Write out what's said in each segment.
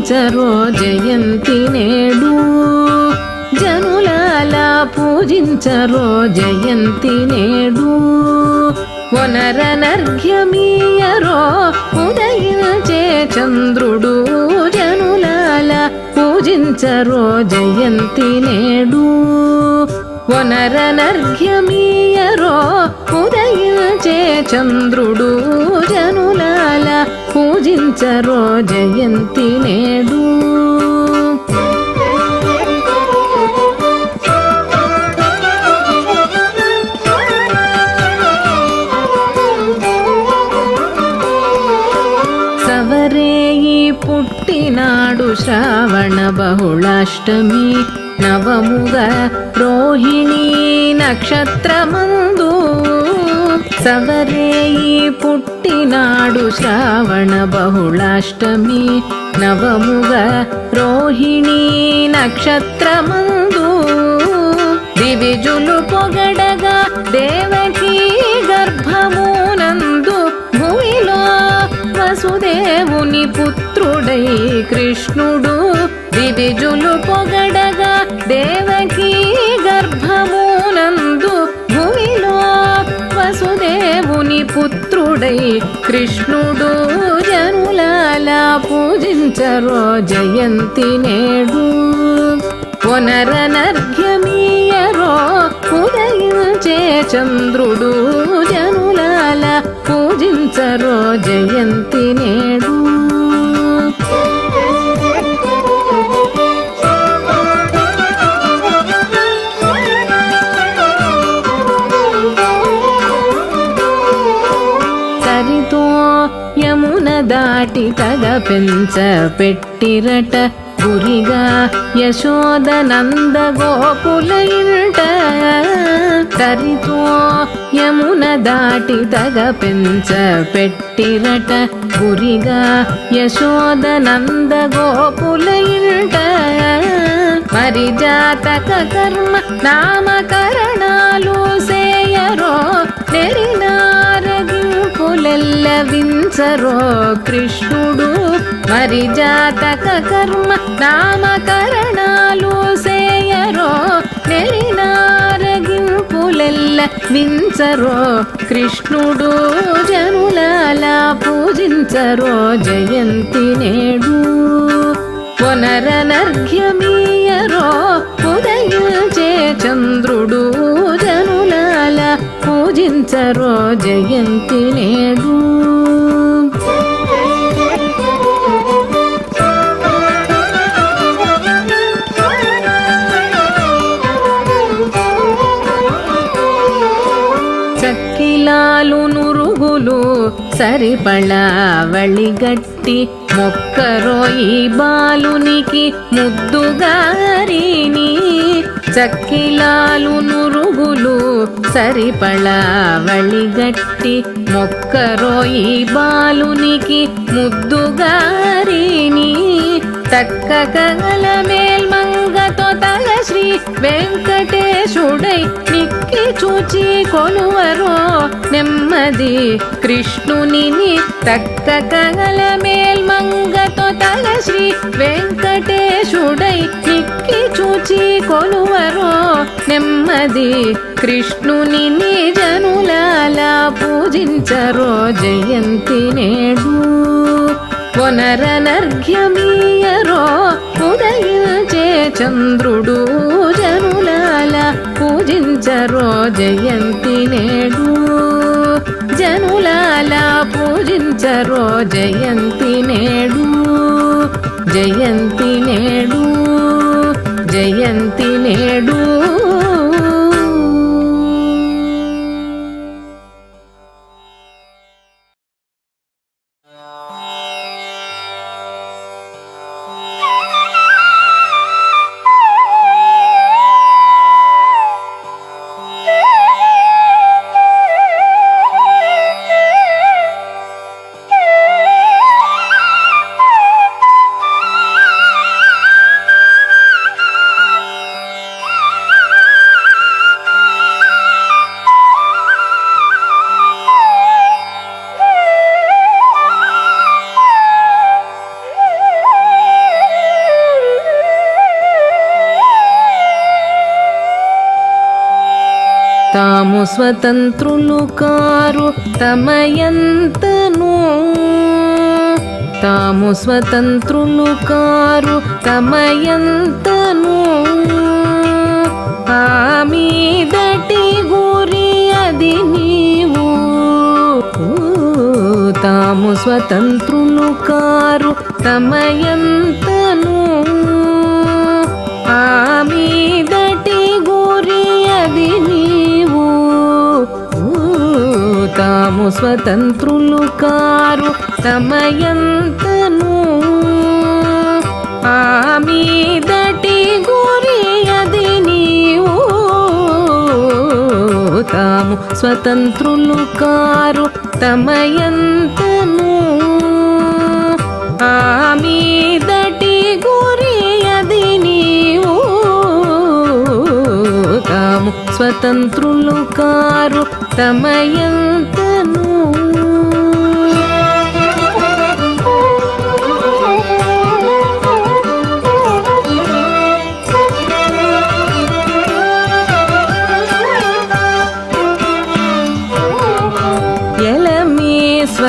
పూజించరో జయంతి నేడు జనులాలా పూజించరో జయంతి నేడు వనరనర్ఘ్యమీయరో ఉదయించే చంద్రుడు జనులాలా పూజించరో జయంతి నేడు వనరనర్ఘ్యమీయరో ఉదయించే చంద్రుడు జనులాలా పూజించరో జయంతి నేడు సవరేయి పుట్టినాడు శ్రావణ బహుళాష్టమి నవముగా రోహిణీ నక్షత్రమందు సవరేయి పుట్టినాడు శ్రావణ బహుళాష్టమి నవముగా రోహిణీ నక్షత్రమందు దివిజులు పొగడగా దేవకీ గర్భమునందు భూమిలో వసుదేవుని పుత్రుడై కృష్ణుడు దివిజులు పొగడగా దేవకీ గర్భమునందు భూమిలో వసుదేవుని పుత్రుడై కృష్ణుడు జనులాలా పూజించరో జయంతి నేడు వనరనర్ఘ్యమీయరో ఉదయించే చంద్రుడు జనులాలా పూజించరో జయంతి నేడు సరితో యమున దాటి తగ పెంచ పెట్టిరట గురిగా యశోదనంద గోకుల ఇంట సరితో యమున దాటి తగ పెంచ పెట్టిరట గురిగా యశోదనంద గోకుల ఇంట మరి జాతక కర్మ నామకరణాలు సేయరో నెరినారగింపులెల్లవించరో కృష్ణుడు మరి జాతక కర్మ నామకరణాలు సేయరో నెరినారగింపులెల్లవించరో కృష్ణుడు జనులాలా పూజించరో జయంతి నేడు వనరనర్ఘ్యమీయరో ఉదయించే చంద్రుడు జనులాలా పూజించరో జయంతి నేడు చక్కిలాలు నురుగులు సరిపళావళిగట్టి మొక్కరో ఈ బాలునికి ముద్దుగారిని చక్కిలాలు నురుగులు సరిపళావళిగట్టి మొక్కరో ఈ బాలునికి ముద్దుగారిని తక్క కగల మేల్మంగతో తల శ్రీ వెంకటేశుడై నిక్కి చూచి కొలువరో నెమ్మది కృష్ణుని తక్క కగల మేల్మంగతో తల శ్రీ వెంకటేశుడై నిక్కి చూచి కొలువరో నెమ్మది కృష్ణుని జనులాలా పూజించరో జయంతి నేడు వనరనర్ఘ్యమీయరో ఉదయించే చంద్రుడు జనులాలా పూజించరో జయంతి నేడు జనులాలా పూజించరో జయంతి నేడు జయంతి నేడు జయంతి నేడు తాము స్వతంత్రులు కారు తమయంతను తాము స్వతంత్రులు కారు తమయంతను ఆ మీదటి గురి అది నీవు తాము స్వతంత్రులు కారు తమయంతను ఆ మీదటి గురి అది నీవు తాము స్వతంత్రులు కారు తమయంతను ఆ మీదటి గురి అది నీవు తాము స్వతంత్రులు కారు తమయంతను ఆ మీదటి గురి అది నీవు తాము స్వతంత్రులు కారు తమయంతను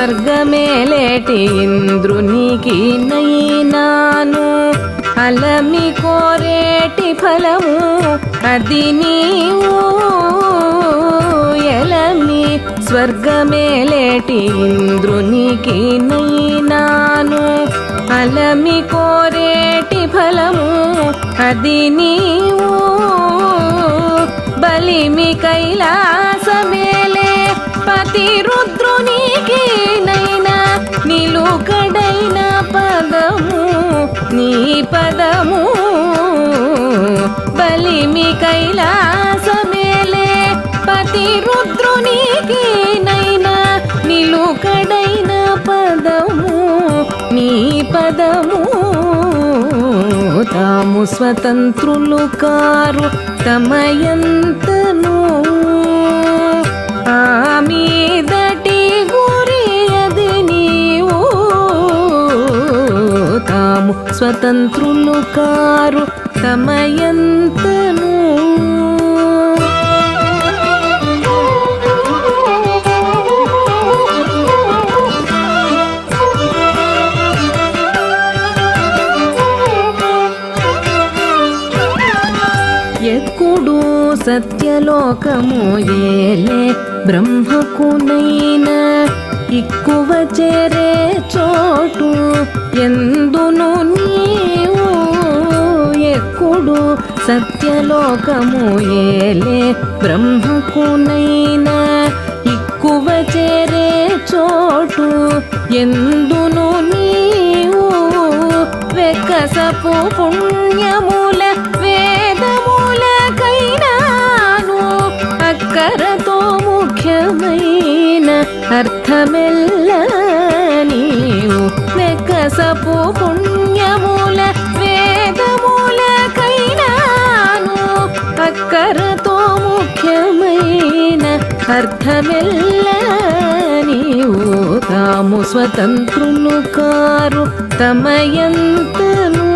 స్వర్గమేలేటి ఇంద్రునికి నైనాను అలమి కోరేటి ఫలము అది నీవు ఎలమి స్వర్గమేలేటి ఇంద్రునికి నైనాను అలమి కోరేటి ఫలము అది నీవు బలిమి కైలాసమేలే పతి రుద్రునికి నైనా నిలుకడైన పదము నీ పదము బలిమి కైలాసమేలే పతి రుద్రునికి నైనా నిలుకడైన పదము నీ పదము తాము స్వతంత్రులు కారు తమయంతను ఆ మీదటి గురి అది నీవు తాము స్వతంత్రులు కారు తమయంతను ఎక్కుడు సత్యలోకము ఏలే బ్రహ్మకునైనా ఇక్కువ చేరే చోటు ఎందును నీవు ఎక్కుడు సత్యలోకము ఏలే బ్రహ్మకునైనా ఇక్కువ చేరే చోటు ఎందును నీవు వెక్కసపు పుణ్యముల వేదములకైనాను అక్కరతో ముఖ్యమైన అర్థమెల్ల నీవు వెక్కసపు పుణ్యముల వేదములకైనాను అక్కరతో ముఖ్యమైన అర్థమెల్ల నీవు తాము స్వతంత్రులు కారు తమయంతను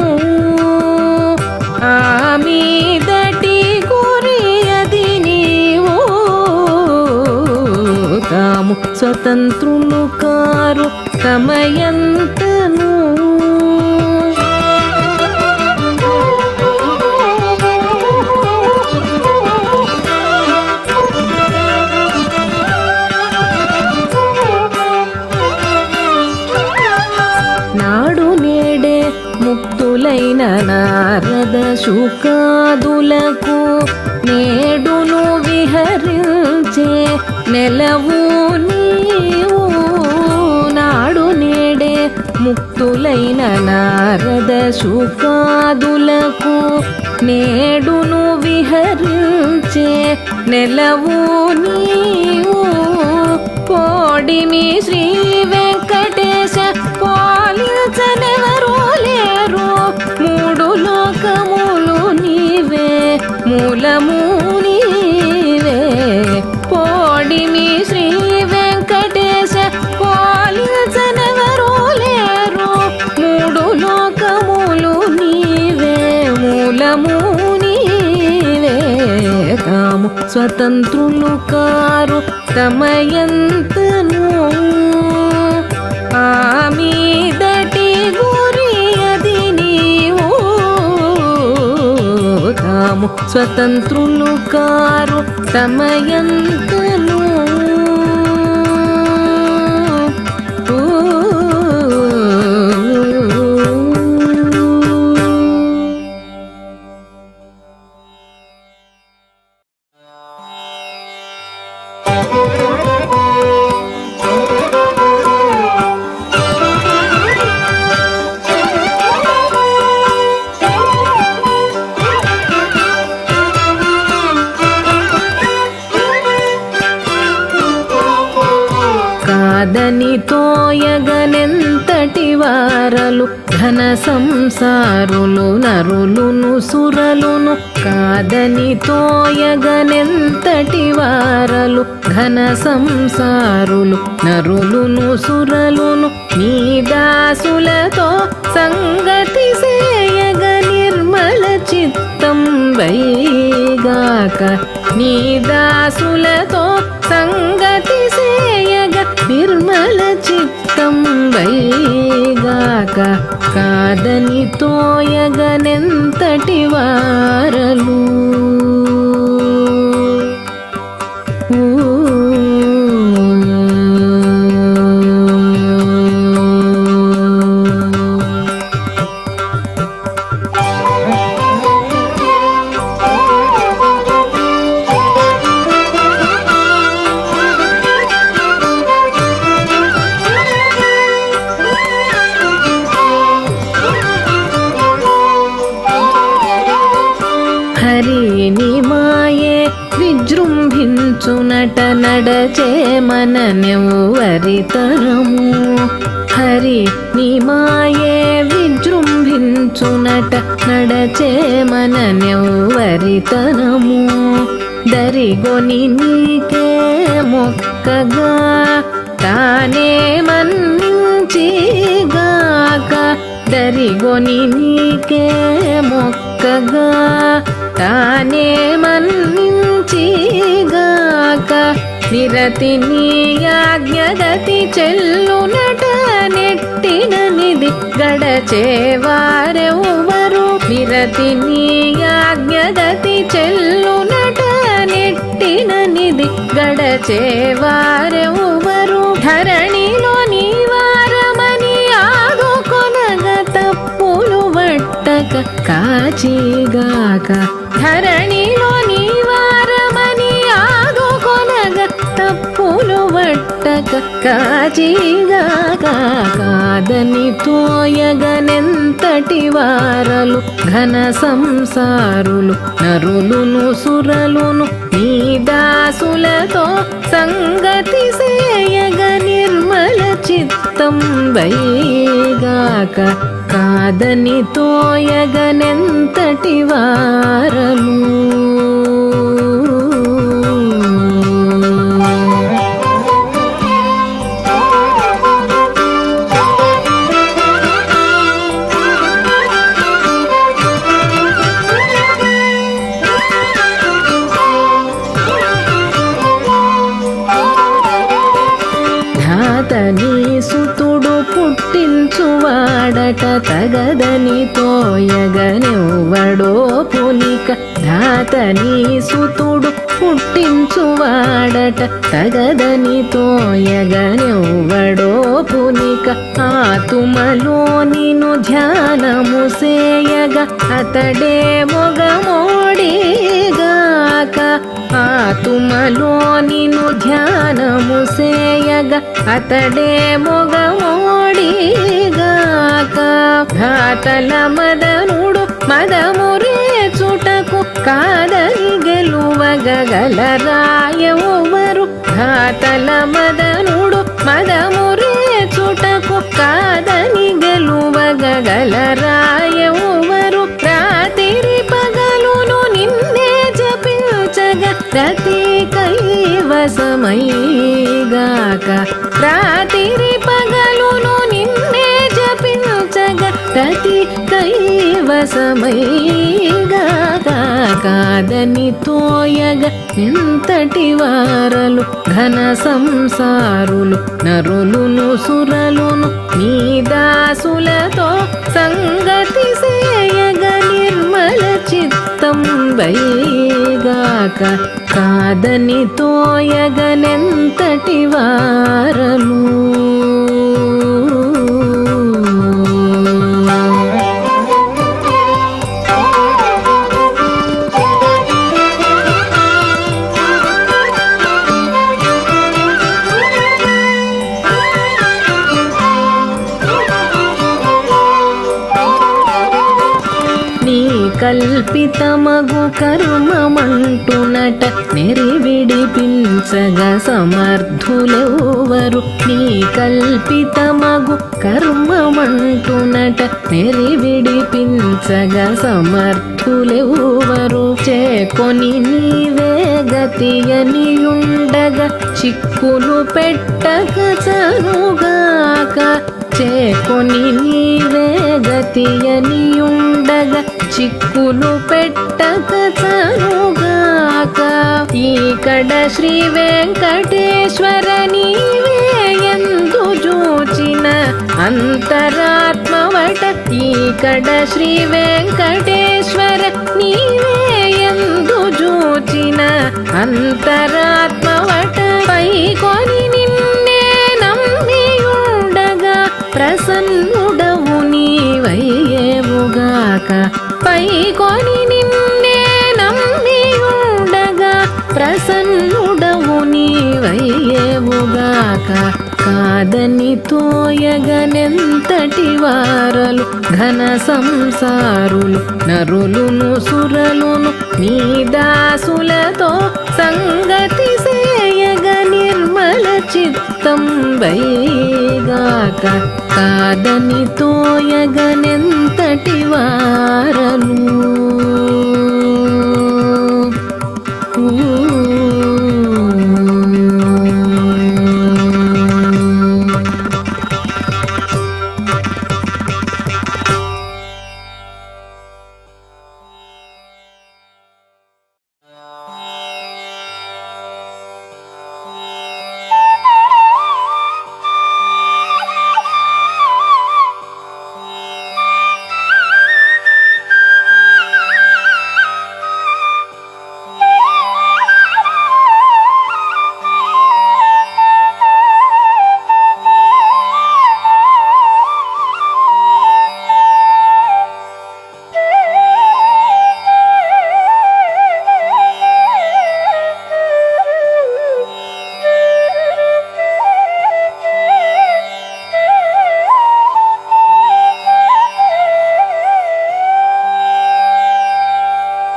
ఆ మీదటి గురి అది నీవు తాము స్వతంత్రులు కారు తమయంతను నాడు నేడే ముక్తులైన నారద శుకాదులకు నేడును విహరించే నెలవు నీవు నాడు నేడే ముక్తులైన నారద శుకాదులకు నేడును విహరించే నెలవు నీవు కోడిమి శ్రీ వెంకటేశ పాలించనెవరూ లేరు మూడు లోకములు నీవే మూలము నీవే కోడిమి శ్రీ వెంకటేశ పాలించనెవరూ లేరు మూడు లోకములు నీవే మూలము నీవే తాము తాము స్వతంత్రులు కారు తమయంతను ఆ మీదటి గురి అది నీవు తాము స్వతంత్రులు కారు తమయంతను కాదని తోయగనెంతటి వారలు ఘన సంసారులు నరులును సురలును కాదని తోయగనెంతటి వారలు ఘన సంసారులు నరులును సురలును నీ దాసులతో సంగతి సేయగ నిర్మల చిత్తం వైగాక నీ దాసులతో సంగతి సేయగ నిర్మల చిత్తం వైగాక కాదని తోయగనెంతటి వారలు హరిని మాయే విజృంభించునట నడచే మననెవ్వరితరము హరి నీ మాయే విజృంభించునట నడచే మననెవ్వరితరము దరిగొని నీకే మొక్కగా తానే మన్నించిగాక దరిగొని నీకే మొక్కగా తానే మన్నించిగాక నిరతి నీ ఆజ్ఞగతి చెల్లునట నెట్టిన నిధి గడచేవారెవ్వరు నిరతి నీ ఆజ్ఞగతి చెల్లునట నెట్టిన నిధి గడచేవారెవ్వరు ధరణిలో నీ వారమని ఆదుకొనగ తప్పులు వట్టక కాచిగాక ధరణిలో నీ వారమని ఆదుకొనగ తప్పులు వట్టక కాచిగాక కాదని తోయగనెంతటి వారలు ఘన సంసారులు నరులును సురలును నీ దాసులతో సంగతి సేయగ నిర్మల చిత్తం వైగాక కాదని తోయగనెంతటి వారలు ధాతని సుతుడు పుట్టించువాడట తగదని తోయగనెవ్వడో పులిక ధాతని సుతుడు పుట్టించువాడట తగదని తోయగనెవ్వడో పులిక ఆతుమలో నిను ధ్యానము సేయగ అతడే మొగమోడిగాక ఆతుమలో నిను ధ్యానము సేయగ అతడే మొగమోడిగాక ఘాతల మదనుడు మదమురేచుటకు కాదని గెలువగలరాయెవ్వరు ఘాతల మదనుడు మదమురేచుటకు కాదని గెలువగలరాయెవ్వరు రాత్రి పగలును నిన్నే జపించగ రతి కైవసమైగాక రాత్రి పగలును నిన్నే జపించగ రతి కైవసమైగాక కాదని తోయగ ఎంతటి వారలు ఘన సంసారులు నరులును సురలును నీ దాసులతో సంగతి సేయగ నిర్మల చిత్తం వైగాక కాదని తోయగనెంతటి వారలు. కల్పితమగు కర్మమంటునట నెరివిడిపించగ సమర్థులెవ్వరు. నీ కల్పితమగు కర్మమంటునట నెరివిడిపించగ సమర్థులెవ్వరు. చేకొని నీవే గతియనియుండగ చిక్కులు పెట్టక చనుగాక చేకొని నీవే గతియనియుండగ చిక్కులు పెట్టక చనుగాక ఈకడ శ్రీ వెంకటేశ్వర నీవే ఎందు జూచిన అంతరాత్మవట ఈకడ శ్రీ వెంకటేశ్వర నీవే ఎందు జూచిన అంతరాత్మవట పైకొని నిన్నే నమ్మియుండగా ప్రసన్నుడవు నీవయ్యేవుగాక పైకొని నిన్నే నమ్మియుండగా ప్రసన్నుడవు నీవయ్యేవుగాక కాదని తోయగనెంతటి వారలు ఘన సంసారులు నరులును సురలును నీ దాసులతో సంగతి సేయగ నిర్మల చిత్తం వైగాక కాదని తోయగనెంతటి వారలు.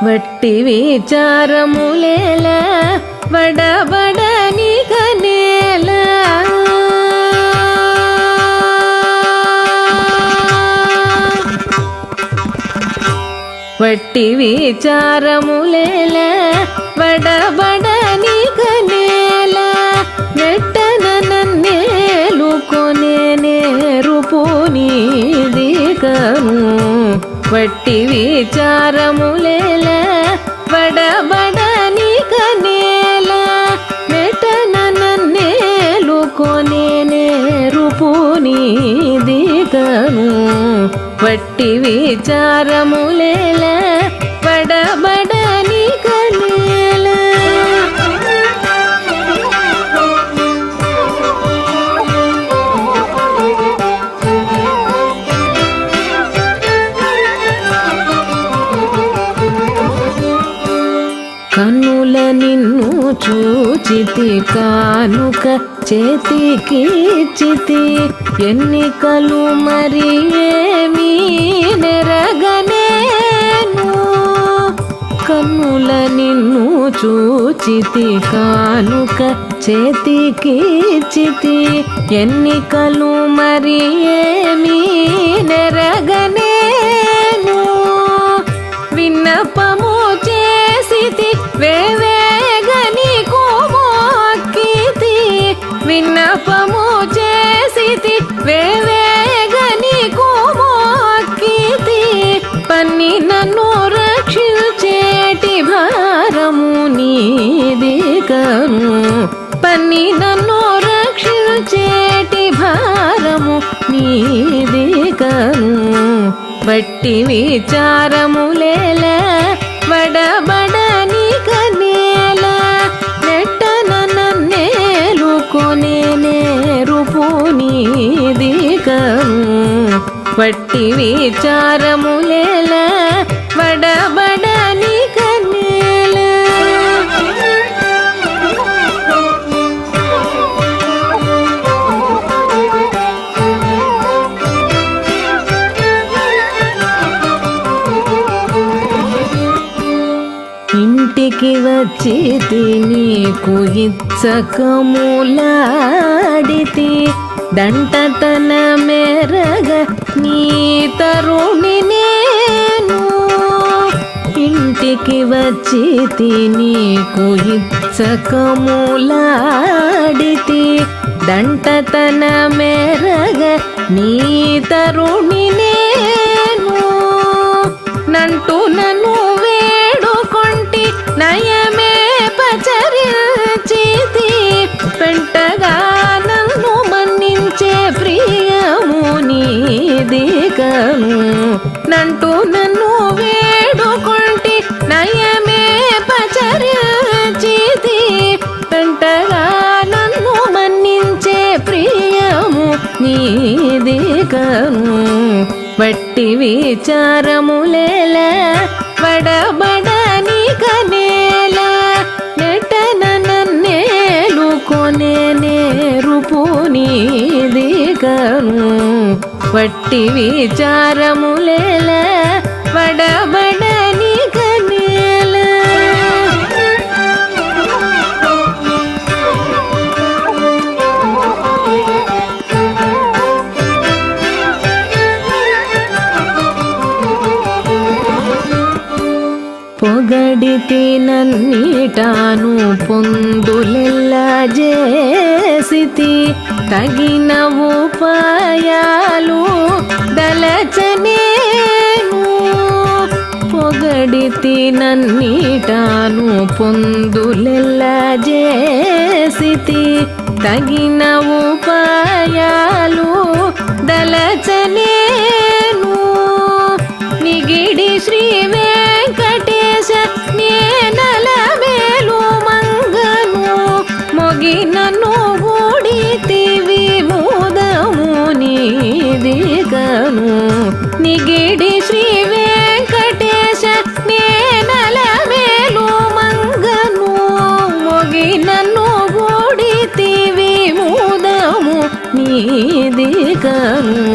వట్టి విచారములేల వడబడని కనేల వట్టి విచారములేల వడబడని కనేల నెట్టన నన్నేలుకొనే నేరుపు నీదికను వట్టి విచారములేల వడబడని కనేల నెట్టన నన్నేలుకొనే నేరుపు నీదికను వట్టి విచారములేల వడబడని కనేల. కన్నుల నిన్ను చూచితి కానుక చేతికిచ్చితి ఎన్నికలు మరి ఏమీ నెరగనేను కన్నుల నిన్ను చూచితి కానుక చేతికిచ్చితి ఎన్నికలు మరి ఏమీ నెరగనేను విన్నపము చేసితి వేవేగని కోమోక్కితి విన్నపము చేసితి వేవేగని కోమోక్కితి పన్ని నన్ను రక్షించేటి భా నన్ని నన్ను రక్షించేటి భారము నీది కను బట్టి విచారములేల వడబడని కనేల నెట్టన నన్నేలు కొనే నేరుపు నీది కను బట్టి విచారములేల వడబడని కనేల ఇంటికి వచ్చి నీకు ఇచ్చకములాడితి దంటతన మెరగ నీ తరుణి నేను ఇంటికి వచ్చి నీకు ఇచ్చకములాడితి దంటతన మెరగ నీ తరుణి నేను నంటూ నన్ను వేడుకొంటి నయమే పచరించితి పెంటగా నన్ను మన్నించే ప్రియము నీది కను నంటూ నన్ను వేడుకొంటి నయమే పచరించితి పెంటగా నన్ను మన్నించే ప్రియము నీది కను బట్టి విచారములేల వడబడని కనేల నెట్టన నన్నేలు కొనే నేరుపు నీది కను బట్టి విచారములేల వడబడని కనేల పొగడితి నన్నిటాను పొందులెల్ల చేసితి తగిన ఉపాయాలు దలచనేను పొగడితి నన్నిటాను పొందులెల్ల చేసితి తగిన ఉపాయాలు దలచనేను నిగిడి శ్రీ వెంకటేశ నేనల మేలు మంగను మొగి నన్ను గూడితివి మోదము నీది కను నిగిడి శ్రీ వెంకటేశ నేనల మేలు మంగను మొగి నన్ను గూడితివి మోదము నీది కను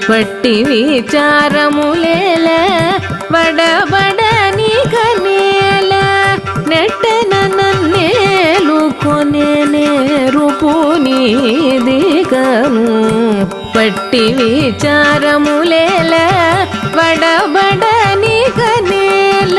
బట్టి విచారములేల వడబడని కనేల నెట్టన నన్నేలు కొనే నేరుపు నీది కను బట్టి విచారములేల వడబడని కనేల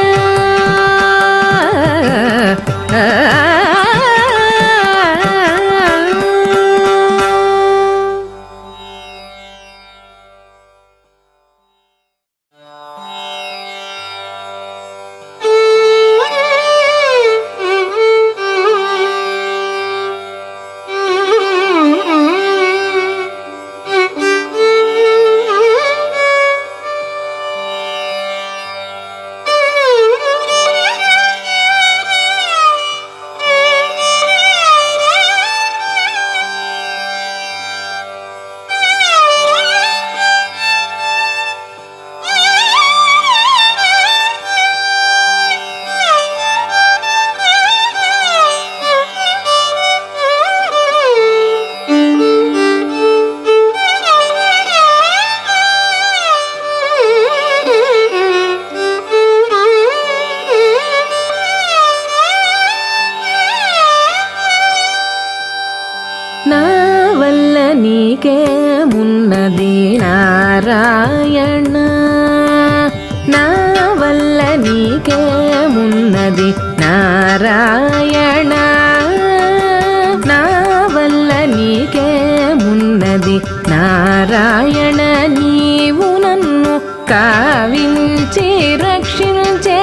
నీకేమున్నది నారాయణ, నా వల్ల నీకేమున్నది నారాయణ, నా వల్ల నీకేమున్నది నారాయణ. నీవు నన్ను కావించి రక్షించే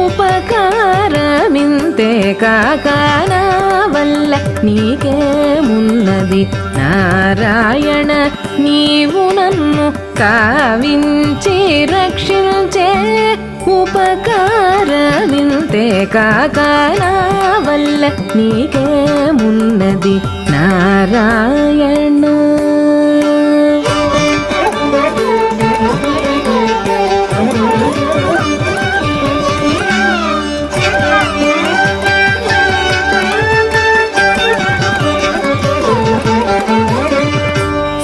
ఉపకారమింతే కాక నా వల్ల నీకేమున్నది నారాయణ నీవు నన్ను కావించి రక్షించే ఉపకారమింతే కాక నా వల్ల నీకేమున్నది నారాయణ.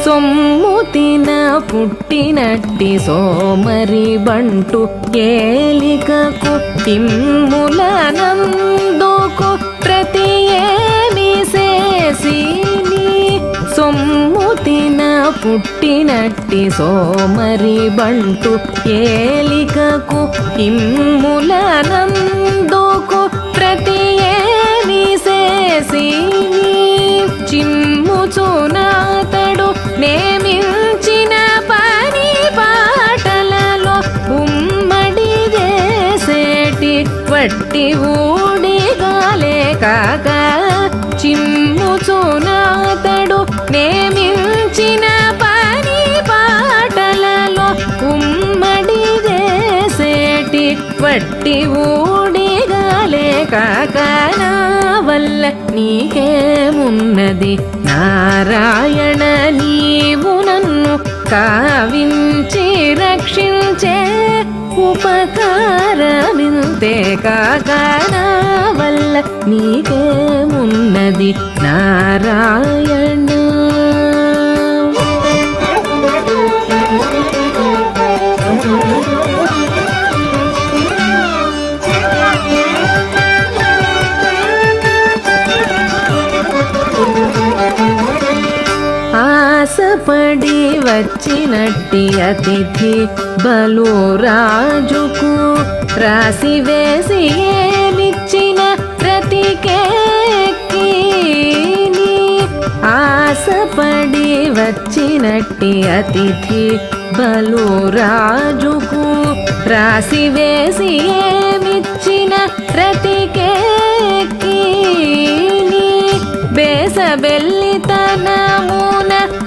సొమ్ముతిన పుట్టినట్టి సోమరి బంటు ఏలికకు తిమ్ములనందుకు ప్రతి ఏమి చేసిని. సొమ్ముతిన పుట్టినట్టి సోమరి బంటు ఏలికకు తిమ్ములనందుకు ప్రతి ఏమి చేసిని. చిమ్ముచునాతడు నేమించిన పని పాటలలో ఉమ్మడి చేసేటి వట్టి ఊడిగాలే కాక. చిమ్ముచునాతడు నేమించిన పని పాటలలో ఉమ్మడి చేసేటి వట్టి ఊడిగాలే కాక నా వల్ల నీకేమున్నది నారాయణ నీవు నన్ను కావించి రక్షించే ఉపకారమింతే కాక నా వల్ల నీకేమున్నది నారాయణ. ఆశపడి వచ్చినట్టి అతిథి బలు రాజుకు రాసి వేసి ఏమిచ్చిన ప్రతికేకిని. ఆశపడి వచ్చినట్టి అతిథి బలు రాజుకు రాసి వేసి ఏమిచ్చిన ప్రతికేకిని. బేసబెల్లితనమున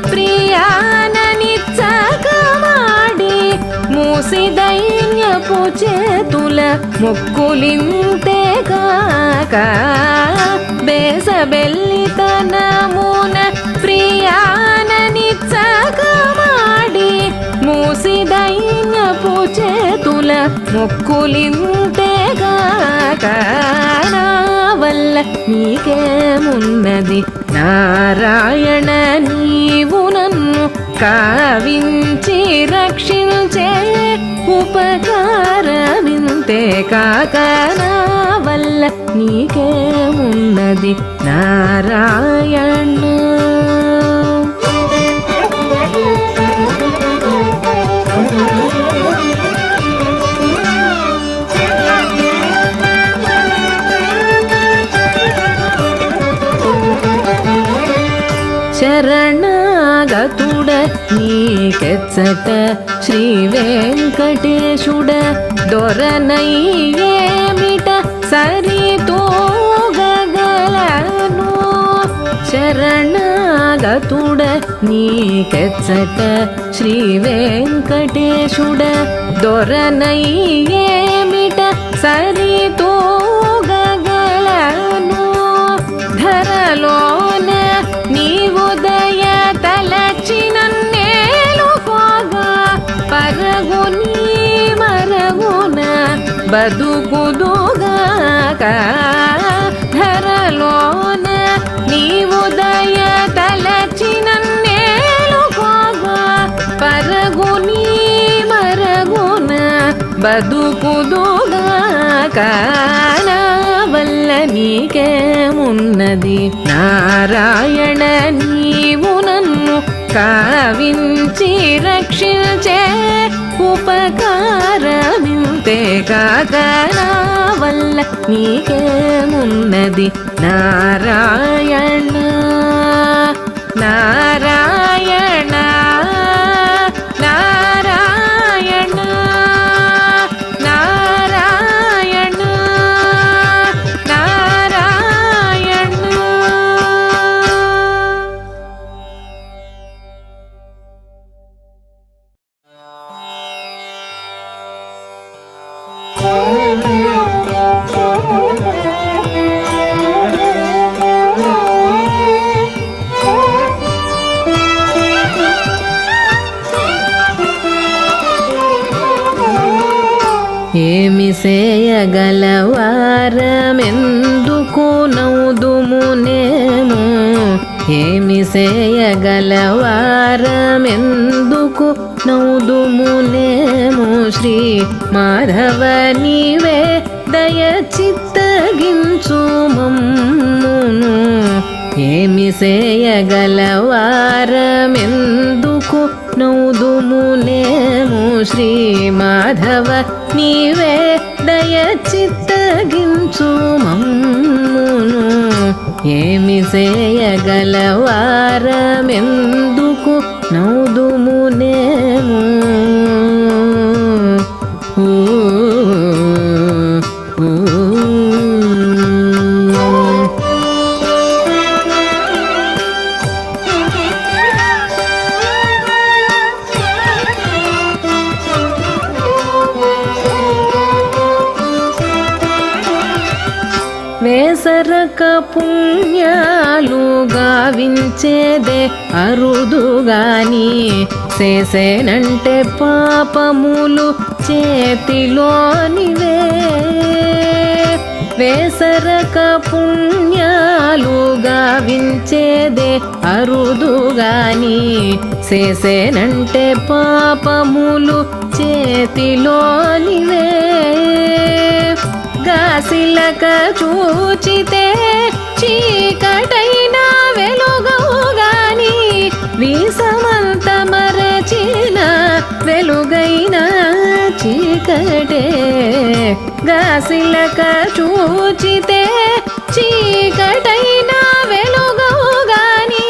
ప్రియాననిచ్చకమాడి మూసి దైన్యపు చేతుల మొక్కులింతే కాక. బేసబెల్లితనమున ప్రియాననిచ్చకమాడి మూసి దైన్యపు చేతుల మొక్కులింతే కాక నా వల్ల నీకేమున్నది నారాయణ నీవు నన్ను కావించి రక్షించే ఉపకారమింతే కాక నా వల్ల నీకేమున్నది నారాయణ. శరణాగతుడ నీకెచ్చట శ్రీ వెంకటేశుడ దొరనయ్యేమిట సరితూగగలను. శరణాగతుడ నీకెచ్చట శ్రీ వెంకటేశుడ దొరనయ్యేమిట సరితూగగలను. ధరలోన నీవు దయ తలచినన్నేలుకోగా పరగుని మరగున బదుకుదుగాక. ధరలోన నీవు దయ తలచినన్నేలుకోగా పరగుని మరగున బదుకుదుగాక నా వల్ల నీకేమున్నది నారాయణ నీవు నన్ను కావించి రక్షించే ఉపకారమింతే కాక నా వల్ల నీకేమున్నది నారాయణ. నారాయణ నారాయణ నారాయణ నారాయణ. వారమెందుకు నౌదుమునేము ఏమి సేయగలవారమెందుకు నౌదుమునేము శ్రీ మాధవ నీవే దయ చిత్తగించుమమ్మును ఏమి సేయగలవారమెందుకు నౌదుమునేము శ్రీ మాధవ నీవే దయ చిత్తగించుమమ్మును ఏమి సేయగలవారమెందుకు నౌదుమునేము వేసరక పుణ్యాలు గావించేదే అరుదుగాని చేసేనంటే పాపములు చేతిలోనివే వేసరక పుణ్యాలు గావించేదే అరుదుగాని చేసేనంటే పాపములు చేతిలోనివే గాసిలక చూచితే చీకటైన వెలుగవుగాని విసమంత మరచిన వెలుగైన చీకటే గాసిలక చూచితే చీకటైన వెలుగవుగాని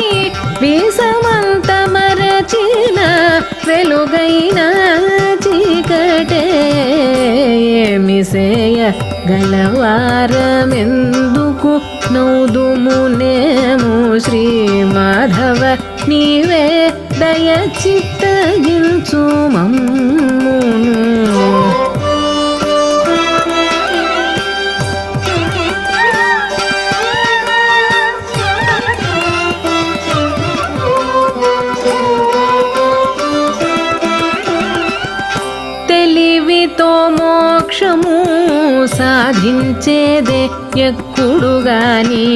విసమంత మరచిన వెలుగైన చీకటే ఏమి సేయ గలవారమెందుకు నౌదుమునేము శ్రీ మాధవ నీవే దయ చిత్తగించుమమ్మును తెలివితో మోక్షము సాధించేదే ఎక్కుడుగాని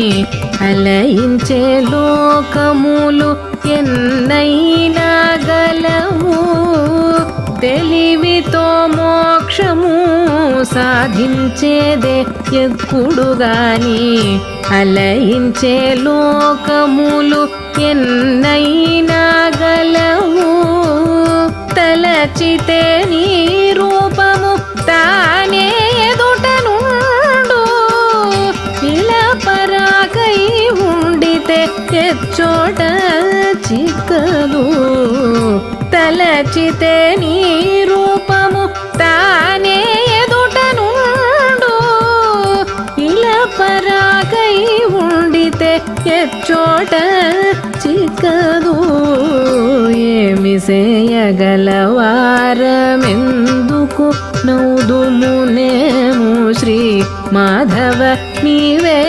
అలయించే లోకములు ఎన్నైనా గలవు తెలివితో మోక్షము సాధించేదే ఎక్కుడుగాని అలయించే లోకములు ఎన్నైనా గలవు తలచితే నీ రూపము తానే ఎదుటనుండు ఇలా పరాకై ఉండితే ఎచ్చోట చిక్కదు తలచితే నీ రూపము తానే ఎదుటనుండు ఇలా పరాకై ఉండితే ఎచ్చోట చిక్కదు ఏమి సేయగలవారమెందుకు నౌదుమునేము శ్రీ మాధవ నీవే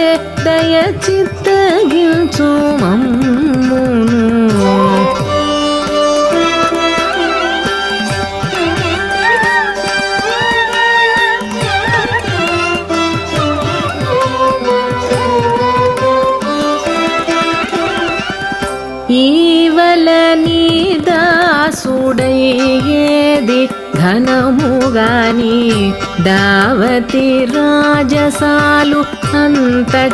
దయ చిత్తగించుమమ్మును ఈవల నీ దాసుడయ్యేది ఘనముగాని దావతి రాజసాలు అంతటానున్నవి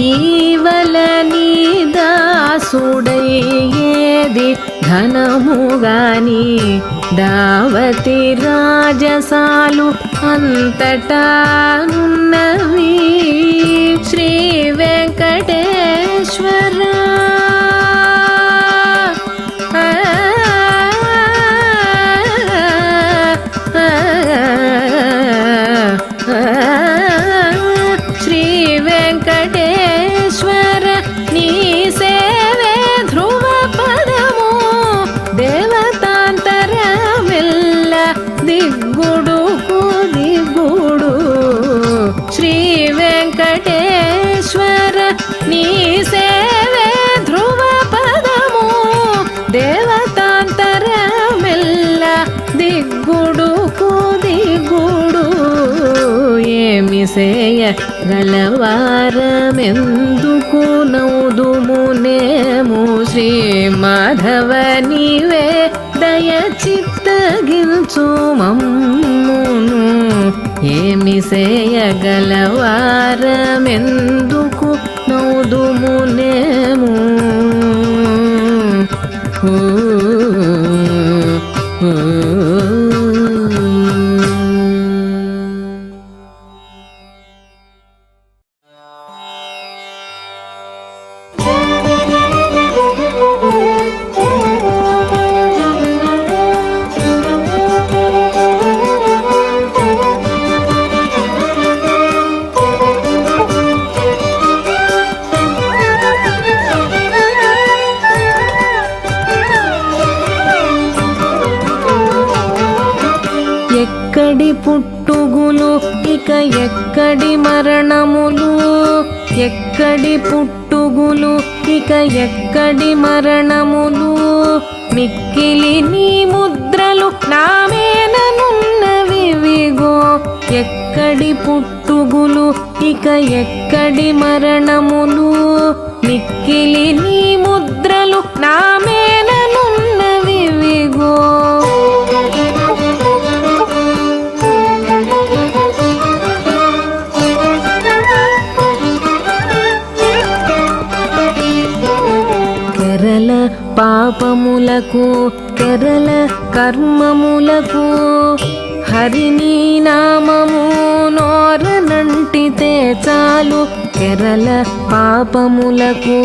ఈవల నీ దాసుడయ్యేది ఘనముగాని దావతి రాజసాలు అంతటానున్నవి శ్రీ వెంకటేశ్వర శ్రీ వెంకటేశ్వర నీ సేవే ధ్రువ పదము దేవతాంతరమెల్ల దిగ్గుడుకు దిగుడు శ్రీ వెంకటేశ్వర నీ సేవే ఏమిసేయ గలవారమెందుకు నౌదుమునేము శ్రీ మాధవ నీవే దయ చిత్తగించు మమ్మును ఏమిసేయ గలవారమెందుకు నౌదుమునేము ఎక్కడి పుట్టుగులు ఇక ఎక్కడి మరణములు ఎక్కడి పుట్టుగులు ఇక ఎక్కడి మరణములు మిక్కిలి నీ ముద్రలు నామేననున్నవివిగో ఎక్కడి పుట్టుగులు ఇక ఎక్కడి మరణములు మిక్కిలి నీ ముద్రలు నామేననున్నవివిగో కెరల పాపములకు కెరల కర్మములకు హరిని నామము నోరనంటితే చాలు కెరల పాపములకు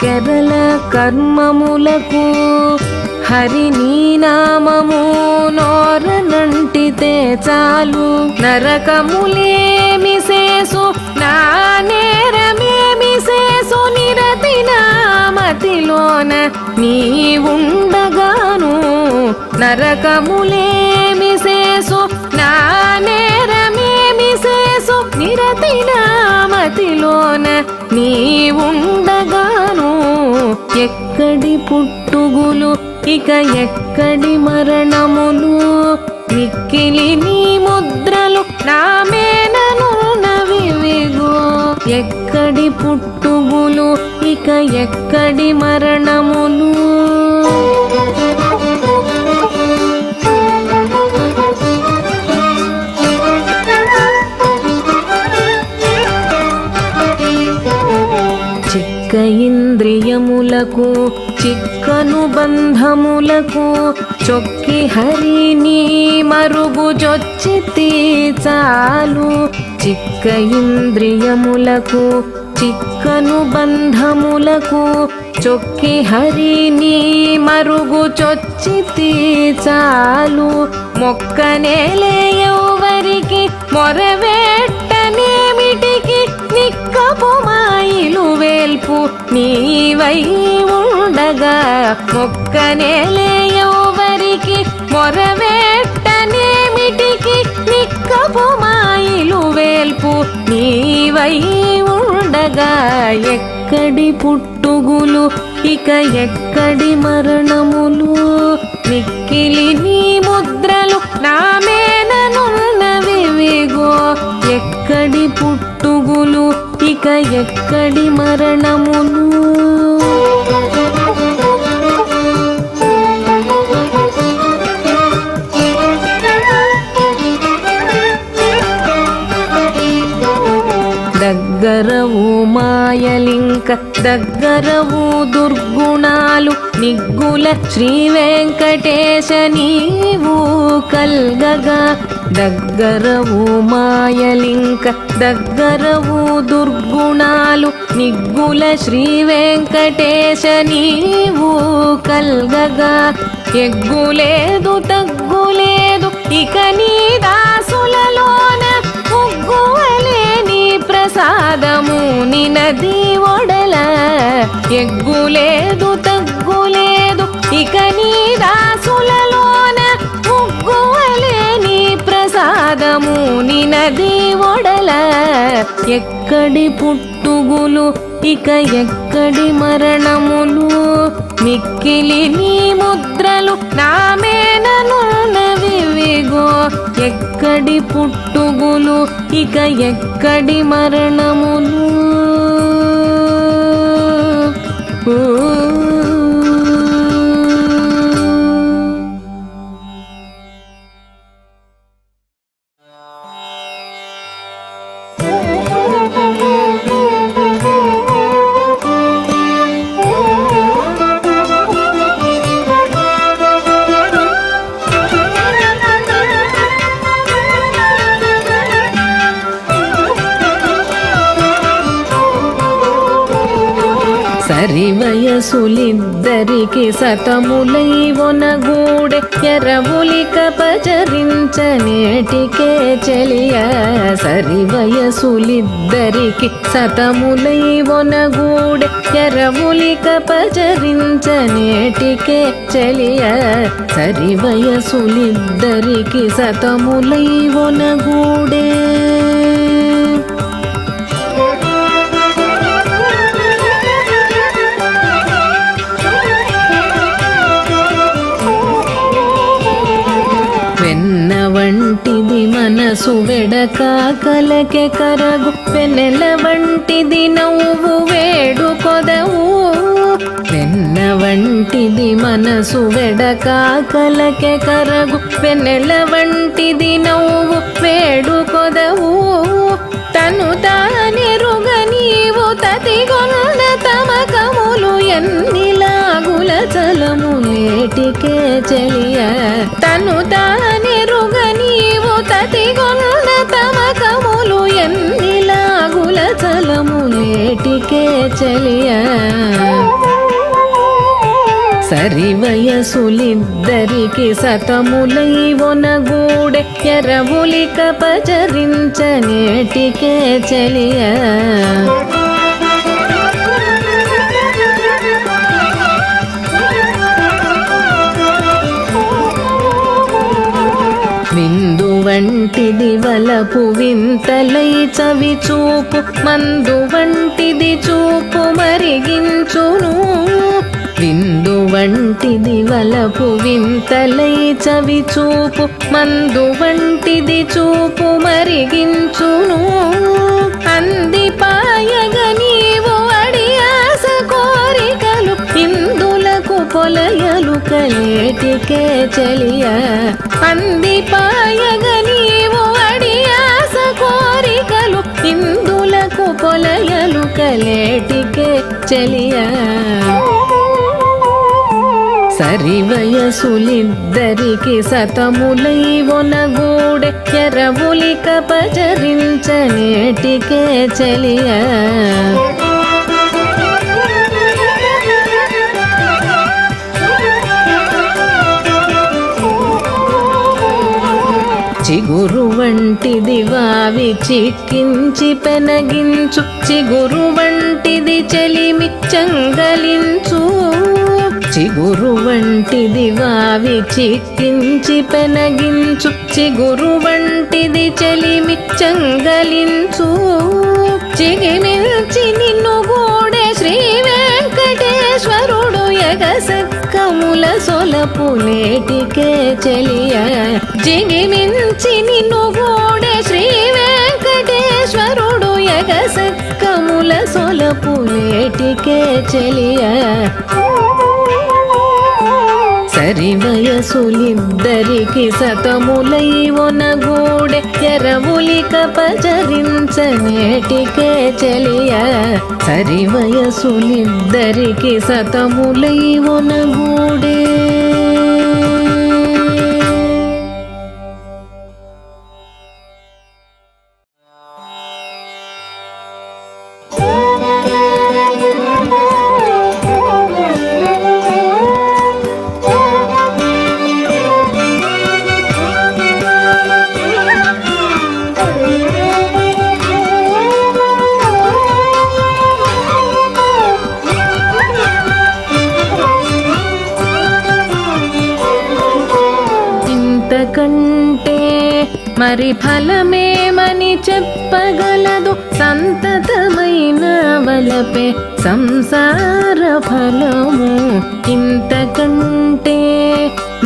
కెరల కర్మములకు హరిని నామము నోరనంటితే చాలు నరకములేమి శేసు నా నేరమేమి శేసు నిరతి నామతిలోన నీవుండగాను నరకములేమి శేసు నా నేరమేమి శేసు నిరతి నామతిలోన నీవుండగాను ఎక్కడి పుట్టుగులు ఇక ఎక్కడి మరణములు మిక్కిలి నీ ముద్రలు నామేననున్నవివిగో ఎక్కడి పుట్టుగులు ఇక ఎక్కడి మరణములు చిక్క ఇంద్రియములకు చిక్కను బంధములకు చొక్కి హరిని మరుగు జొచ్చితి చాలు చిక్క ఇంద్రియములకు చిక్కను బంధములకు చొక్కి హరిని మరుగు చొచ్చితి చాలు మొక్కనేలే ఎవరికి మొరవేట్టనేమిటికి నిక్కపు మాయిలు వేల్పు నీవై ఉండగా మొక్కనేలే ఎవరికి మొరవేట్టనేమిటికి నిక్కపు మాయిలు వేల్పు నీవై ఉండగా ఎక్కడి పుట్టుగులు ఇక ఎక్కడి మరణములు మిక్కిలి నీ ముద్రలు నామేననున్నవివిగో ఎక్కడి పుట్టుగులు ఇక ఎక్కడి మరణములు దగ్గరవు మాయలింక దగ్గరవు దుర్గుణాలు నిగ్గుల శ్రీ వెంకటేశ నీవు కల్గగా దగ్గరవు మాయలింక దగ్గరవు దుర్గుణాలు నిగ్గుల శ్రీ వెంకటేశ నీవు కల్గగా ఎగ్గులేదు తగ్గులేదు ఇక నీ దాసులలోన ముగ్గువలేని ప్రసాదము నినది ఒడల ఎగ్గులేదు తగ్గులేదు ఇక నీ దాసులలోన ముగ్గువలేని ప్రసాదము నినది ఒడల ఎక్కడి పుట్టుగులు ఇక ఎక్కడి మరణములు మిక్కిలి నీ ముద్రలు నామేననున్నవివిగో ఎక్కడి పుట్టుగులు ఇక ఎక్కడి మరణములు సరివయసులిద్దరికి సతములై ఒనగూడె ఎరవులిక పచరించనేటికే చెలియ సరివయసులిద్దరికి సతములై ఒనగూడె ఎరవులిక పచరించనేటికే చెలియ సరివయసులిద్దరికి సతములై ఒనగూడే వంటిది మనసు వెడక కలకె కరగు వెన్నెల వంటిది నవ్వు వేడు కొదవు వెన్న వంటిది మనసు వెడక కలకె కరగు వెన్నెల వంటిది నవ్వు వేడు కొదవు తను తానెరుగ నీవు తతిగొన్న తమకములు ఎన్నిలాగుల చలములేటికే చెలియ తను తానెరుగ నీవు తతిగొన్న తమకములు ఎన్నిలాగుల చలములేటికే చెలియ సరివయసులిద్దరికి సతములై ఒనగూడె ఎరవులిక పచరించనేటికే చెలియ విందు వంటిది వలపు వింతలై చవి చూపు మందు వంటిది చూపు మరిగించును విందు వంటిది వలపు వింతలై చవి చూపు మందు వంటిది చూపు మరిగించును అందిపాయగ నీవు అడియాస కోరికలు ఇందులకు పొలయలు కలేటికే చెలియ అందిపాయగ నీవు అడియాస కోరికలు ఇందులకు పొలయలు కలేటికే చెలియ సరివయసులిద్దరికి సతములై ఒనగూడె ఎరవులిక పచరించనేటికే చెలియ చిగురు వంటిది వావి చిక్కించి పెనగించు చిగురు వంటిది చెలిమి చంగలించు చిగురు వంటిది వావి చిక్కించి పెనగించు చిగురు వంటిది చెలిమి చంగలించు చిగిమిల్చి నిన్ను గూడే శ్రీ వెంకటేశ్వరుడు ఎగసక్కముల సొలపులేటికే చెలియ జిగిమించి నిన్ను గూడే శ్రీ వెంకటేశ్వరుడు ఎగసక్కముల సొలపులేటికే చెలియ సరివయసులిద్దరికి సతములై ఒనగూడె ఎరవులిక పచరించనేటికే చెలియ సరివయసులిద్దరికి సతములై ఒనగూడే మరి ఫలమేమని చెప్పగలదు సంతతమైన వలపే సంసార ఫలము ఇంతకంటే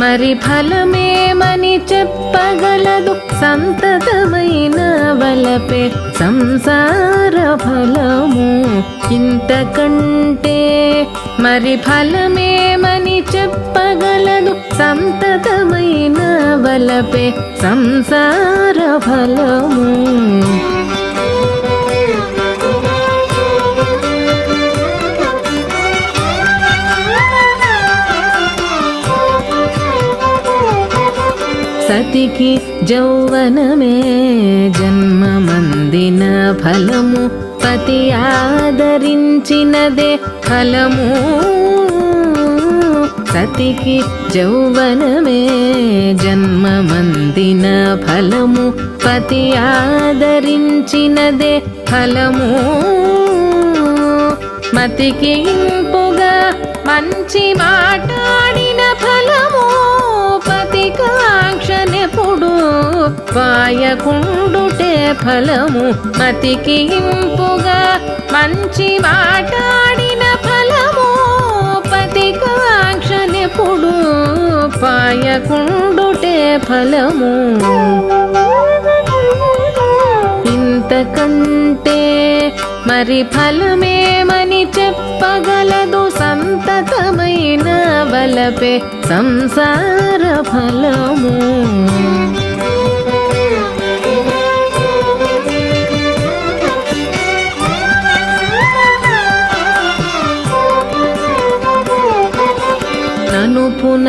మరి ఫలమేమని చెప్పగలదు సంతతమైన వలపే సంసార ఫలము ఇంతకంటే మరి ఫలమేమని చెప్పగలదు సంతతమైన వలపే సంసార ఫలము సతికి జౌవనమే జన్మమందిన ఫలము పతి ఆదరించినదే ఫలము సతికి జౌవనమే జన్మమందిన ఫలము పతి ఆదరించినదే ఫలము మతికి ఇంపుగా మంచి మాట్లాడిన ఫలము పతి కాంక్షనెప్పుడు వాయకుండుటే ఫలము మతికి ఇంపుగా మంచి మాట్లాడిన ఫలము పతి కాంక్షనెప్పుడు పాయకుండుటే ఫలము ఇంతకంటే మరి ఫలమేమని చెప్పగలదు సంతతమైన వలపే సంసార ఫలము ననుపున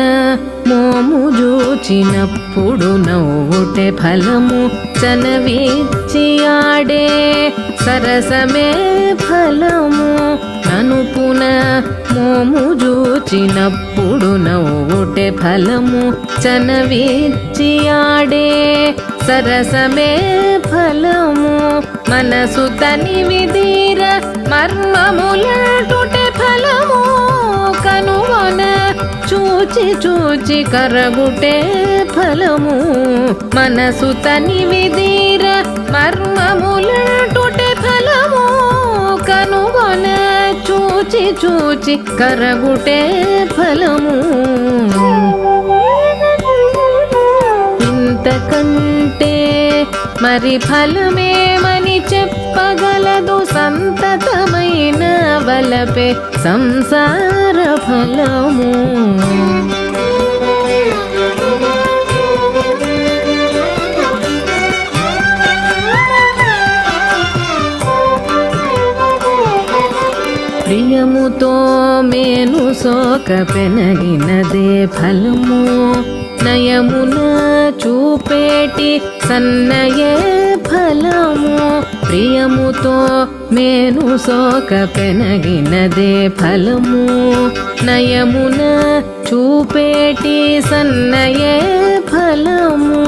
మోము జూచినప్పుడు నవ్వుటే ఫలము చనవిచ్చి ఆడే సరసమే ఫలము ననుపున మోము జూచినప్పుడు నవ్వుటే ఫలము చనవిచ్చి ఆడే సరసమే ఫలము మనసు తని విధీర మర్మములటుటే ఫలము కనుగొన చూచి చూచి కరగుటే ఫలము మనసు తని విధీర మర్మములటుటే ఫలము కనుగొన చూచి చూచి కరగుటే ఫలము ఇంతకంటే మరి ఫలమేమని చెప్పగలదు సంతతమైన వలపే సంసార ఫలము ప్రియముతో మేను సోక పెనగినదే ఫలము నయమున చూపేటి సన్నయే ఫలము ప్రియముతో మేను సోక పెనగినదే ఫలము నయమున చూపేటి సన్నయే ఫలము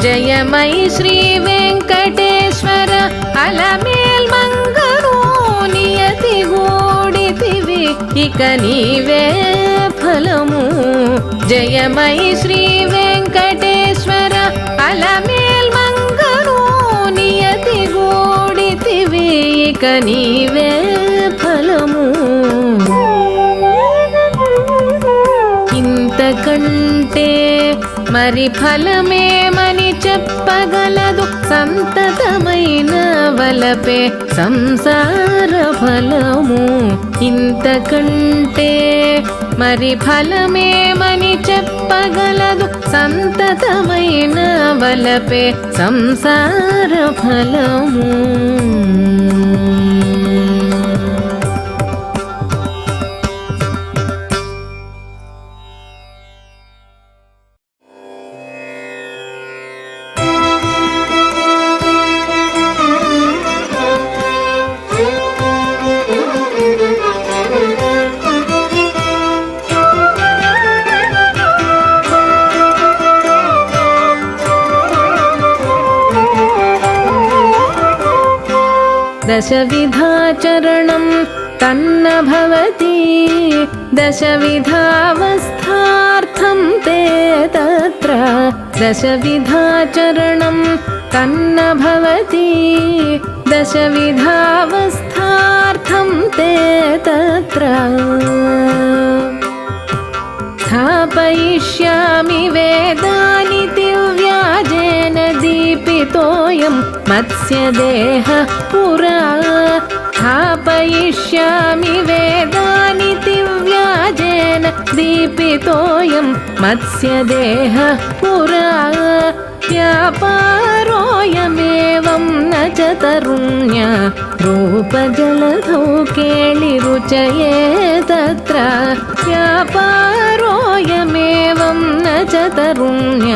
జయమై శ్రీ వెంకటేశ్వర అలమేల్ మంగళూ నియతి గూడితివి ఇక నీవే ఫలము జయమై శ్రీ వెంకటేశ్వర అలమేల్ మంగళూ నియతి గూడితివి ఇక నీవే ఫలము ఇంతకంటే మరి ఫలమేమని చెప్పగలదు సంతతమైన వలపే సంసార ఫలము ఇంతకంటే మరి ఫలమేమని చెప్పగలదు సంతతమైన వలపే సంసార ఫలము दशविधाचरणं तन्न भवति दशविधावस्थार्थं ते तत्र दशविधाचरणं तन्न भवति दशविधावस्थार्थं ते तत्र स्थापयिष्यामि वेदानि दिव्याजेन दीपितोऽयं मत्स्यदेहः पुरा स्थापयिष्यामि वेदानि दिव्याजेन दीपितोऽयं मत्स्यदेहः पुरा व्यापारोऽयमेवं न च तरुण्य रूपजलधौ केलिरुचये तत्र व्यापारोऽयमेवं न च तरुण्य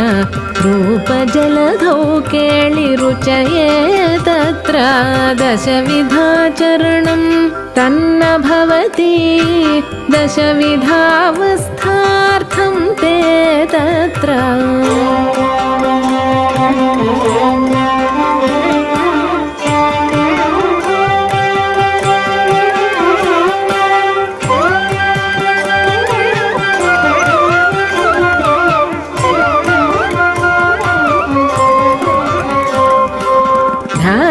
रूपजलधौ केलिरुचये तत्र दशविधाचरणं तन्न भवति दशविधावस्थार्थं ते तत्र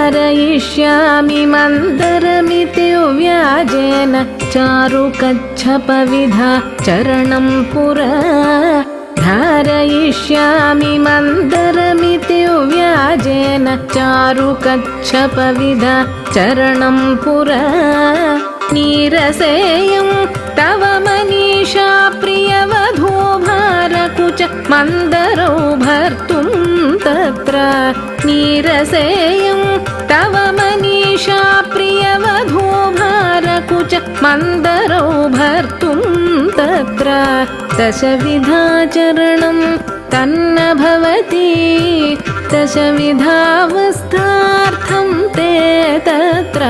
धारयिष्यामि मन्दरमिति व्याजेन चारुकच्छपविधा चरणं पुरा धारयिष्यामि मन्दरमिति व्याजेन चारुकच्छपविधा चरणं पुरा नीरसेयं तव मनीषा प्रियवधू भारकुच मन्दरौ भर्तुं तत्र नीरसेयं तव मनीषा प्रियवधू भारकुच मन्दरौ भर्तुं तत्र दशविधाचरणं तन्न भवति दशविधावस्थार्थं ते तत्र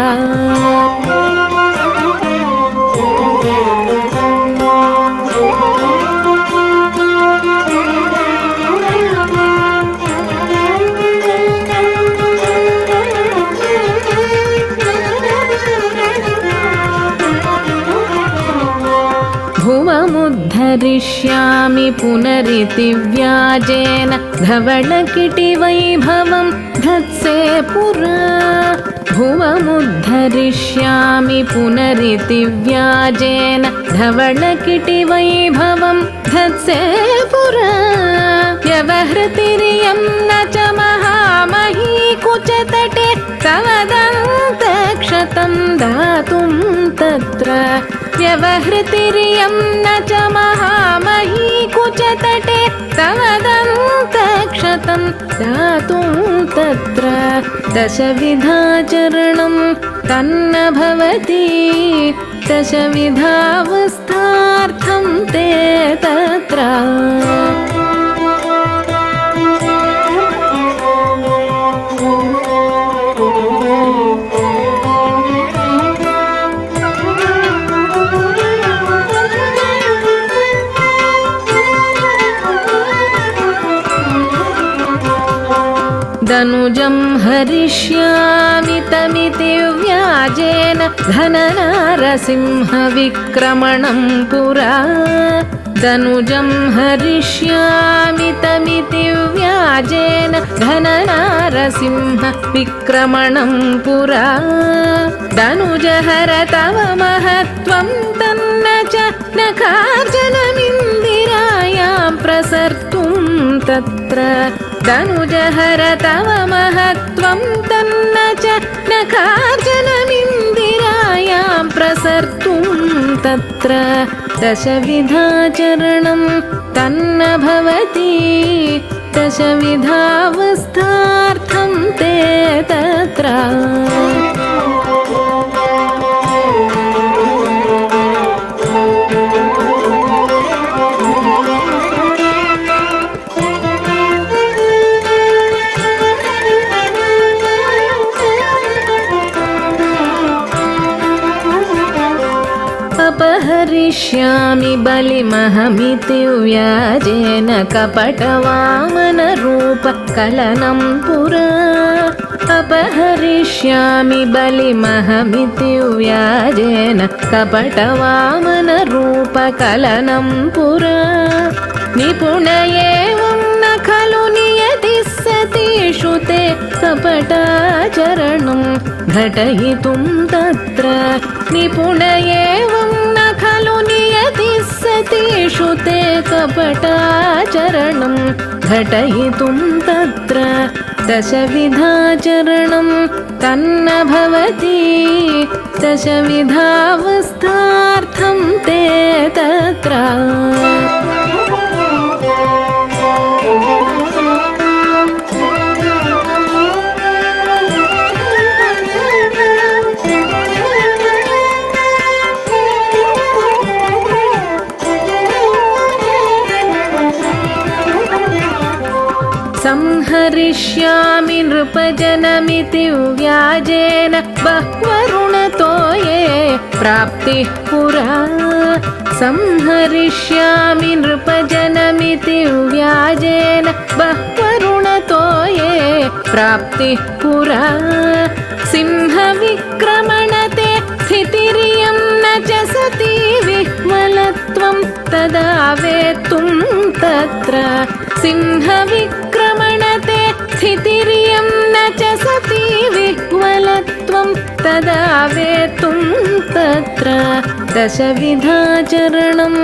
भुवमुद्धरिष्यामि पुनरिति व्याजेन धवळकिटिवैभवं धत्से पुरा भुवमुद्धरिष्यामि पुनरिति व्याजेन धवळकिटिवैभवं धत्से पुरा व्यवहृतिरियं न च महामही कुचतटे तवदन्तक्षतं दातुं तत्र व्यवहृतिरियं न च महामही कुचतटे तवदन्तक्षतं दातुं तत्र दशविधाचरणं तन्न भवति दशविधावस्थार्थं ते तत्र दनुजं हरिष्यामि तमिति व्याजेन धननारसिंहविक्रमणं पुरा दनुजं हरिष्यामि तमिति व्याजेन धननारसिंहविक्रमणं पुरा दनुजहर तव महत्त्वं तन्न च नखार्जनमिन्दिरायां प्रसर्तुं तत्र दनुजहर तव महत्त्वं तन्न च नखार्जनमिन्दिरायां प्रसर्तुं तत्र दशविधाचरणं तन्न भवति दशविधावस्थार्थं ते तत्र अपहरिष्यामि बलिमहमिति व्याजेन कपटवामनरूपकलनं पुरा अपहरिष्यामि बलिमहमिति व्याजेन कपटवामनरूपकलनं पुरा निपुण एवं न खलु ते कपटाचरणं घटयितुं तत्र निपुण एवं न खलु नियतिः सतीषु ते कपटाचरणं घटयितुं तत्र दशविधाचरणं तन्न भवति दशविधावस्थार्थं ते तत्र संहरिष्यामि नृपजनमिति व्याजेन बह्वरुणतो ये प्राप्तिः पुरा संहरिष्यामि नृपजनमिति व्याजेन बह्वरुणतो ये प्राप्तिः पुरा सिंहविक्रमणते स्थितिरियं न च सती विह्वलत्वं तदा वेत्तुं तत्र सिंहविक्रमणते स्थितिरियं न च सती विह्वलत्वं तदा वेत्तुं तत्र दशविधाचरणं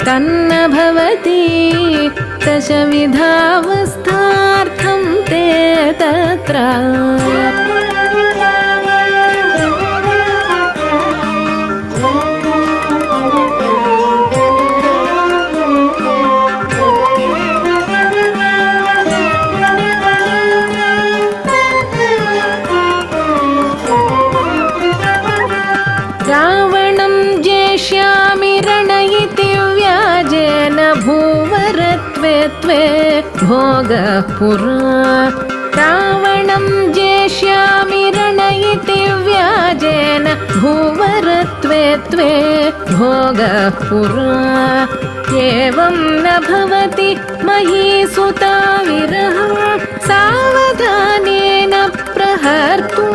तन्न भवति दशविधावस्थार्थं ते तत्र रावणं जेष्यामि रणयिति व्याजेन भूवरत्वे त्वे भोगः पुरा रावणं जेष्यामि रणयिति व्याजेन भूवरत्वे त्वे भोगः पुरा एवं न भवति महीसुता विरहं सावधानेन प्रहर्तुं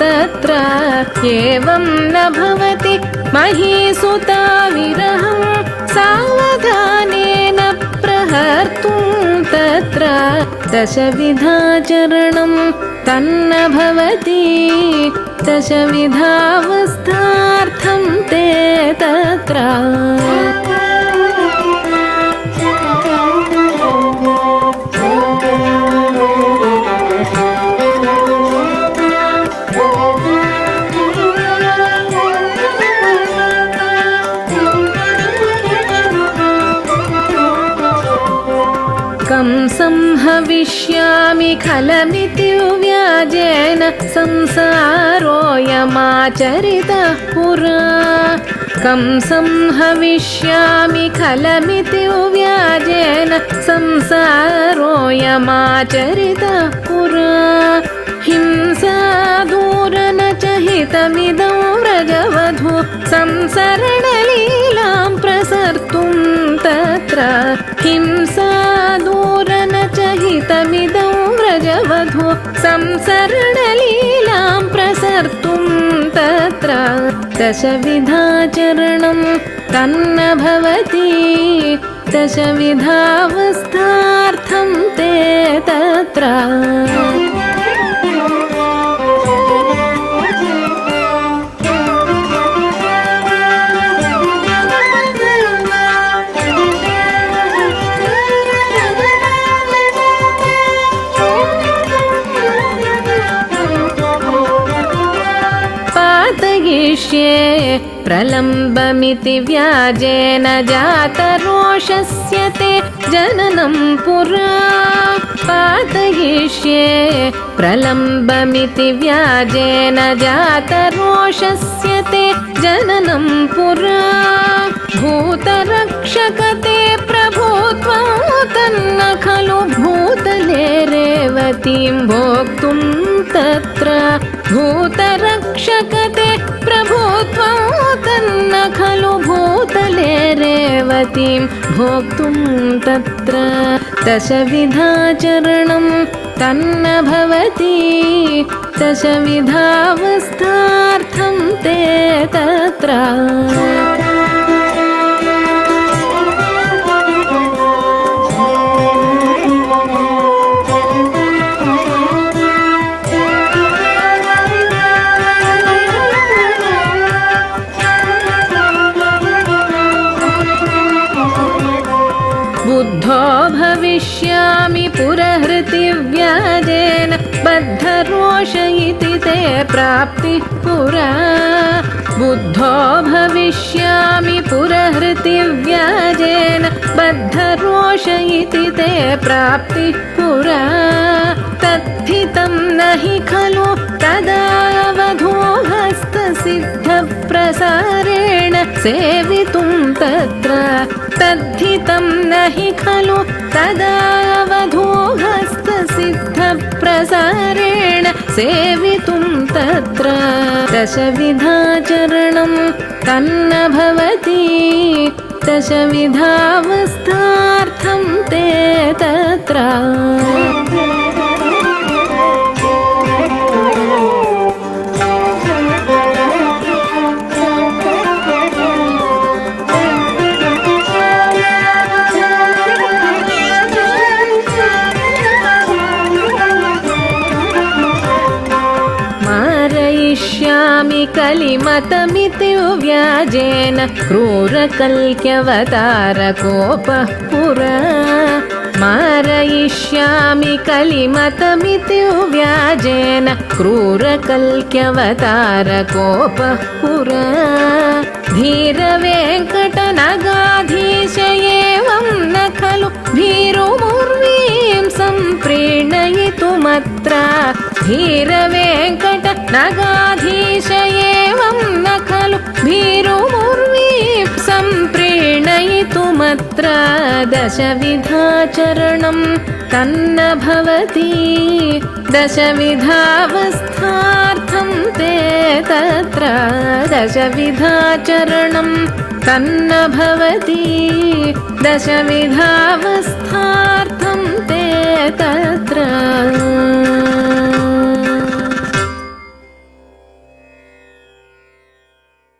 तत्र एवं न भवति महीसुता विरहं सावधानेन प्रहर्तुं तत्र दशविधाचरणं तन्न भवति दशविधावस्थार्थं ते तत्र संहविष्यामि खलमिति व्याजेन संसारोऽयमाचरितः पुरा कं संहविष्यामि खलमिति व्याजेन संसारोऽयमाचरितः पुरा हिंसा दूरन च हितमिदं व्रजवधू संसरणलीलां प्रसर्तुं तत्र हिंसा दूरन च हितमिदं व्रजवधू संसरणलीलां प्रसर्तुं तत्र दशविधाचरणं तन्न भवति दशविधावस्थार्थं ते तत्र प्रलम्बमिति व्याजेन जातरोषस्य ते जननं पुरा पातयिष्ये प्रलम्बमिति व्याजेन जातरोषस्य ते जननं पुरा भूतरक्षकते प्रभुत्वं तन्न खलु भूतले रेवतीं भोक्तुं तत्र भूतरक्षकते प्रभुत्वं तन्न खलु भूतले रेवतीं भोक्तुं तत्र दशविधाचरणं तन्न भवति दशविधावस्थार्थं ते तत्र प्राप्तिः पुरा बुद्धो भविष्यामि पुरहृति व्याजेन बद्धरोष इति ते प्राप्तिः पुरा तद्धितं न हि खलु तदावधो हस्तसिद्धप्रसारेण सेवितुं तत्र तद्धितं न हि खलु तदावधो हस्तसिद्धप्रसारेण सेवितुं तत्र दशविधाचरणं तन्न भवति दशविधावस्थार्थं ते तत्र मारयिष्यामि कलिमतमिति व्याजेन क्रूरकल्क्यवतारकोपः पुरा मारयिष्यामि कलिमतमिति व्याजेन क्रूरकल्क्यवतारकोपः पुरा धीरवेङ्कटनगाधीश एवं न खलु भीरुमुर्वीं सम्प्रीणयितुमत्र धीरवेङ्कटनगाधीश एवं न खलु भीरुमुर्वीं सम्प्रीणयितुमत्र दशविधाचरणं तन्न भवति दशविधावस्थार्थं ते तत्र दशविधाचरणं तन्न भवति दशविधावस्थार्थं ते तत्र